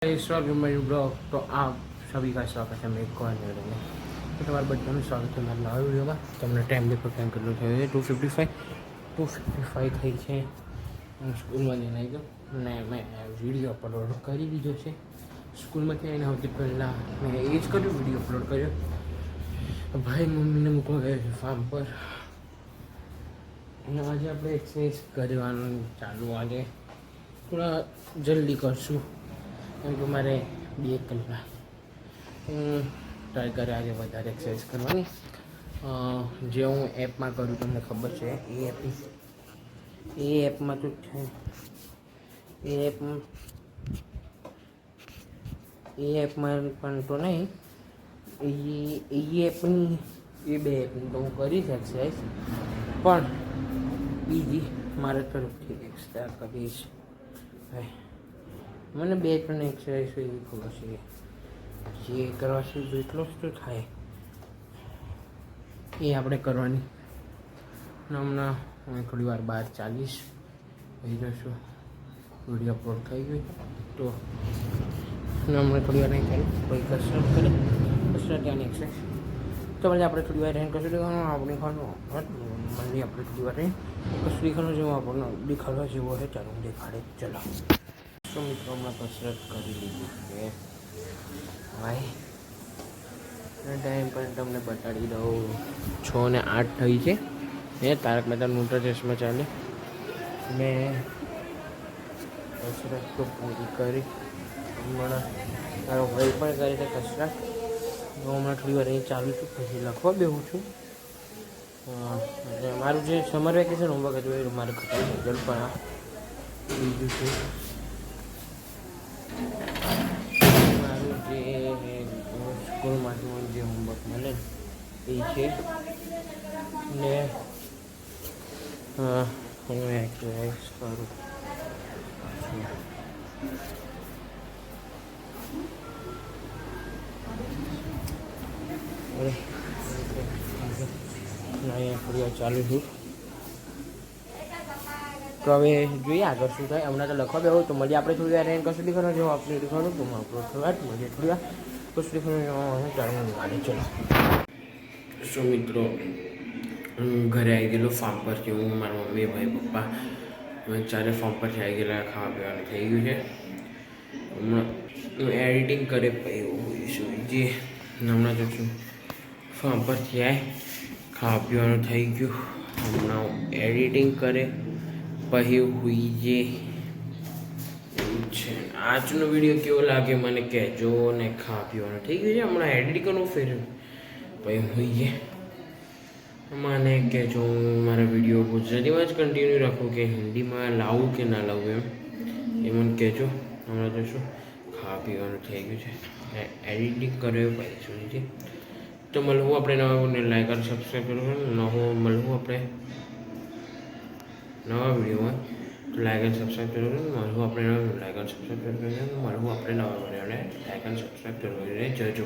blog तो आप सभी का स्वागत है मेरे को आने वाले में तो तुम्हारे बच्चों में स्वागत है મારા નવા વિડીયોમાં તમને ટાઈમ બી પર ટાઈમ કેટલો થયો છે 2:55 થઈ છે હું સ્કૂલમાં જઈને આવી ગયો અને મેં વિડીયો અપલોડ કરી દીધો છે સ્કૂલમાંથી આવીને સૌથી પહેલાં મેં એ જ કર્યું વિડીયો અપલોડ કર્યો ભાઈ મમ્મીને મૂકવા ગયો છે ફાર્મ પર અને આજે આપણે એક્સરસાઇઝ કરવાનું ચાલુ આજે થોડા જલ્દી કરશું કેમ કે મારે 2 કલાક હું ટ્રાય કરે આજે વધારે એક્સરસાઇઝ કરવાની જે હું એપમાં કરું તમને ખબર છે એ એપમાં તો છે એ એપમાં પણ તો નહીં એ એપની એ 2 એપની તો હું કરીશ એક્સરસાઇઝ પણ બીજી મારા તરફથી એક્સ્ટ્રા કરીશ ભાઈ મને 2-3 એક્સરસાઇઝ એવી ખબર છે જે કરવાથી વેટ લોસ તો થાય એ આપણે કરવાની હમણાં હું થોડી વાર બહાર ચાલીશ થઈ જશું વિડીયો અપલોડ થઈ ગયો તો હમણાં થોડી વાર નહીં ચાલીશ કોઈ કસરત કરે કસરત ત્યાંની એક્સરસાઇઝ તો પછી આપણે થોડી વાર રહીને કસરત કરવાનું આપણે ખાવાનું મને આપણે થોડી વાર રહીને કસરત ખાવાનું જેવું આપણને દેખાડવા જેવો હોય ચાલો હું દેખાડે ચલો તો મિત્રો હમણાં કસરત કરી લીધી છે ભાઈ ટાઈમ પર તમને બતાડી દઉં 6:08 થઈ છે એ તારક મહેતાનો ઉલ્ટા ચશ્મા ચાલે મેં કસરત તો પૂરી કરી હમણાં મારો ભાઈ પણ કરે છે કસરત હું હમણાં થોડી વાર અહીં ચાલું છું પછી લખવા બેહું છું એટલે મારું જે સમર વેકેશન હોમવર્ક હતું એ મારે ખતમ થઈ ગયું પણ આ બીજું છે મારું જે સ્કૂલમાંથી જે હોમવર્ક મળે એ છે ને હું એક્સરસાઇઝ કરું અહીંયા થોડી વાર ચાલુ છું તો હવે જોઈએ આગળ શું થાય હમણાં તો લખવા બેહો તો મળીએ આપણે થોડી વાર રહીને કશું દેખાડો જો આપણે દેખાડો તો આપણો થોડી મળીએ થોડી વાર કશું દેખાડો ચાલુ ગાડી ચલો શું મિત્રો હું ઘરે આવી ગયેલો ફાર્મ પરથી હું મારા મમ્મી ભાઈ પપ્પા ચારે ફાર્મ પરથી આવી ગયેલા ખાવા પીવાનું થઈ ગયું છે હમણાં હું એડિટિંગ કરે હોઈશું જે હમણાં તો છું ફાર્મ પરથી આવે ખાવા પીવાનું થઈ ગયું હમણાં એડિટિંગ કરે પછી હુઈ જે એવું છે આજનો વિડીયો કેવો લાગે મને કહેજો ને ખાવા પીવાનું થઈ ગયું છે હમણાં એડિટ કરવું ફેર પછી હુઈ જે મને કહેજો હું મારા વિડીયો ગુજરાતીમાં જ કન્ટિન્યુ રાખું કે હિન્દીમાં લાવું કે ના લાવું એ મને કહેજો હમણાં તો શું ખાવા પીવાનું થઈ ગયું છે એડિટિંગ કર્યો પછી સુધી છે તો મળવું આપણે નવા લાઈક અને સબસ્ક્રાઈબ કરવું મળવું આપણે નવા વિડીયોમાં તો લાઈક અને સબસ્ક્રાઈબ કરવું મળવું આપણે લાઈક અને સબસ્ક્રાઈબ કરવું મળવું આપણે નવા વિડીયોને લાઈક અને સબસ્ક્રાઈબ કરવું જજો